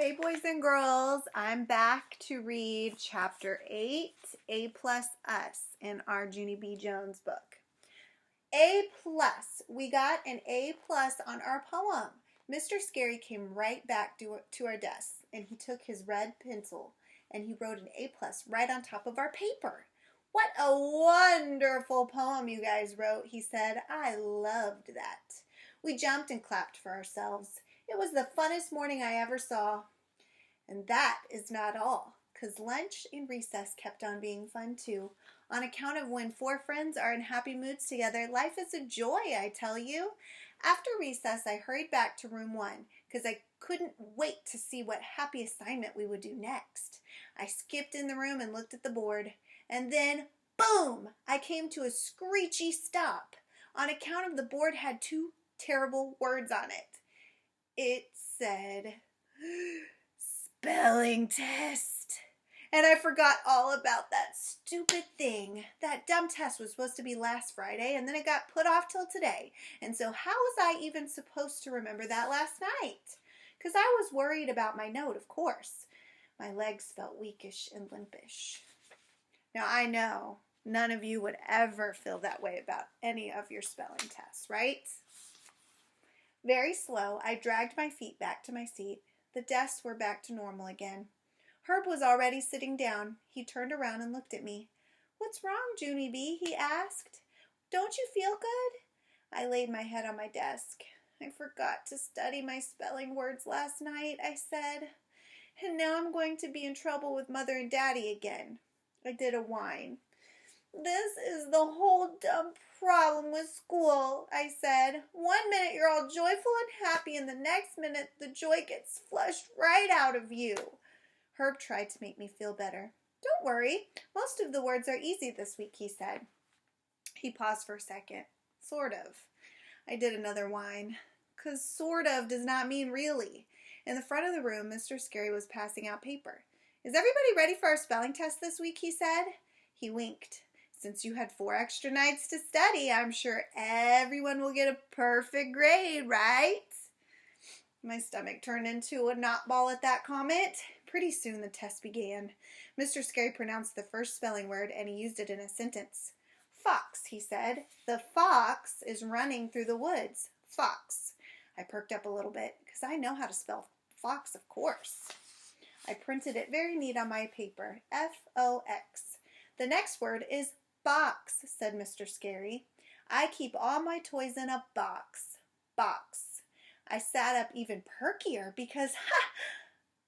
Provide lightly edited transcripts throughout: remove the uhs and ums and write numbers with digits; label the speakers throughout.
Speaker 1: Hey boys and girls, I'm back to read chapter 8, A plus Us, in our Junie B. Jones book. A plus, we got an A plus on our poem. Mr. Scary came right back to our desk and he took his red pencil and he wrote an A plus right on top of our paper. What a wonderful poem you guys wrote, he said. I loved that. We jumped and clapped for ourselves. It was the funnest morning I ever saw. And that is not all, because lunch and recess kept on being fun too. On account of when four friends are in happy moods together, life is a joy, I tell you. After recess, I hurried back to room 1, because I couldn't wait to see what happy assignment we would do next. I skipped in the room and looked at the board, and then, boom, I came to a screechy stop. On account of the board had 2 terrible words on it. It said, spelling test. And I forgot all about that stupid thing. That dumb test was supposed to be last Friday, and then it got put off till today. And so how was I even supposed to remember that last night? Because I was worried about my note, of course. My legs felt weakish and limpish. Now, I know none of you would ever feel that way about any of your spelling tests, right? Very slow, I dragged my feet back to my seat. The desks were back to normal again. Herb was already sitting down. He turned around and looked at me. "What's wrong, Junie B?" he asked. "Don't you feel good?" I laid my head on my desk. "I forgot to study my spelling words last night," I said. "And now I'm going to be in trouble with Mother and Daddy again." I did a whine. "This is the whole dumb problem with school," I said. "One minute you're all joyful and happy, and the next minute the joy gets flushed right out of you." Herb tried to make me feel better. "Don't worry, most of the words are easy this week," he said. He paused for a second. "Sort of." I did another whine. 'Cause sort of does not mean really. In the front of the room, Mr. Scary was passing out paper. "Is everybody ready for our spelling test this week?" he said. He winked. "Since you had 4 extra nights to study, I'm sure everyone will get a perfect grade, right?" My stomach turned into a knot ball at that comment. Pretty soon the test began. Mr. Scary pronounced the first spelling word and he used it in a sentence. "Fox," he said. "The fox is running through the woods. Fox." I perked up a little bit because I know how to spell fox, of course. I printed it very neat on my paper. F-O-X. "The next word is box," said Mr. Scary. "I keep all my toys in a box. Box." I sat up even perkier because,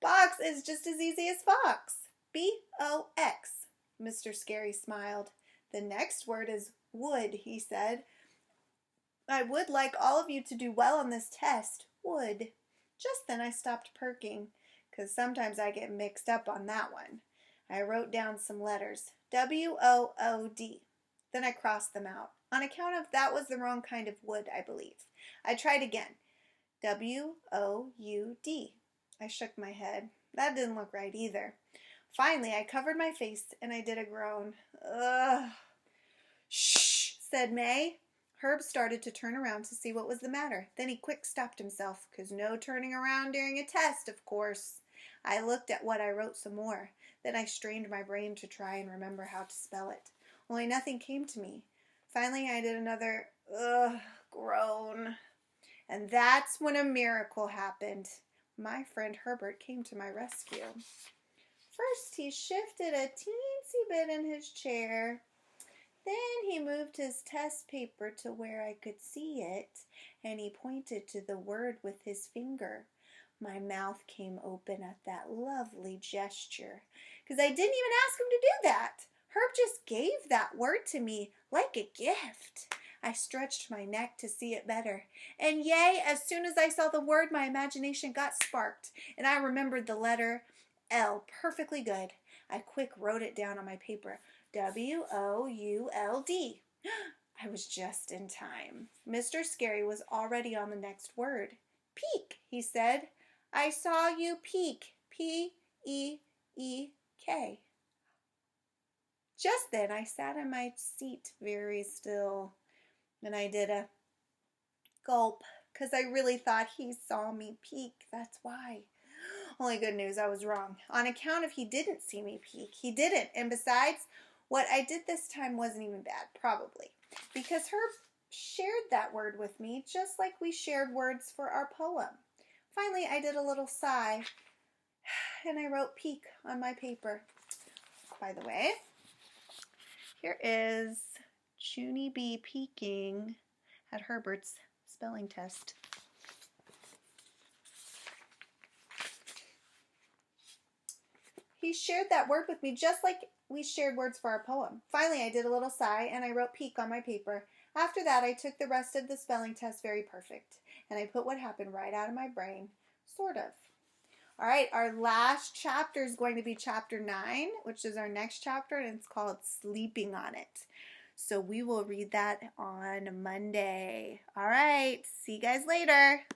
Speaker 1: box is just as easy as fox. B-O-X. Mr. Scary smiled. "The next word is wood," he said. "I would like all of you to do well on this test. Wood." Just then I stopped perking, because sometimes I get mixed up on that one. I wrote down some letters. W-O-O-D. Then I crossed them out, on account of that was the wrong kind of wood, I believe. I tried again. W-O-U-D. I shook my head. That didn't look right either. Finally, I covered my face and I did a groan. "Ugh." "Shh," said May. Herb started to turn around to see what was the matter. Then he quick stopped himself, 'cause no turning around during a test, of course. I looked at what I wrote some more. Then I strained my brain to try and remember how to spell it. Only nothing came to me. Finally, I did another groan. And that's when a miracle happened. My friend Herbert came to my rescue. First, he shifted a teensy bit in his chair. Then he moved his test paper to where I could see it, and he pointed to the word with his finger. My mouth came open at that lovely gesture, because I didn't even ask him to do that. Herb just gave that word to me like a gift. I stretched my neck to see it better, and yay, as soon as I saw the word, my imagination got sparked, and I remembered the letter L perfectly good. I quick wrote it down on my paper. W-O-U-L-D. I was just in time. Mr. Scary was already on the next word. "Peek," he said. "I saw you peek. P-E-E-K." Just then I sat in my seat very still, and I did a gulp, 'cause I really thought he saw me peek, that's why. Only good news, I was wrong. On account of he didn't see me peek. He didn't. And besides, what I did this time wasn't even bad, probably. Because Herb shared that word with me just like we shared words for our poem. Finally, I did a little sigh and I wrote peek on my paper. By the way, here is Junie B peeking at Herbert's spelling test. He shared that word with me just like we shared words for our poem. Finally, I did a little sigh and I wrote peek on my paper. After that, I took the rest of the spelling test very perfect. And I put what happened right out of my brain. Sort of. All right, our last chapter is going to be chapter 9, which is our next chapter, and it's called Sleeping on It. So we will read that on Monday. All right, see you guys later.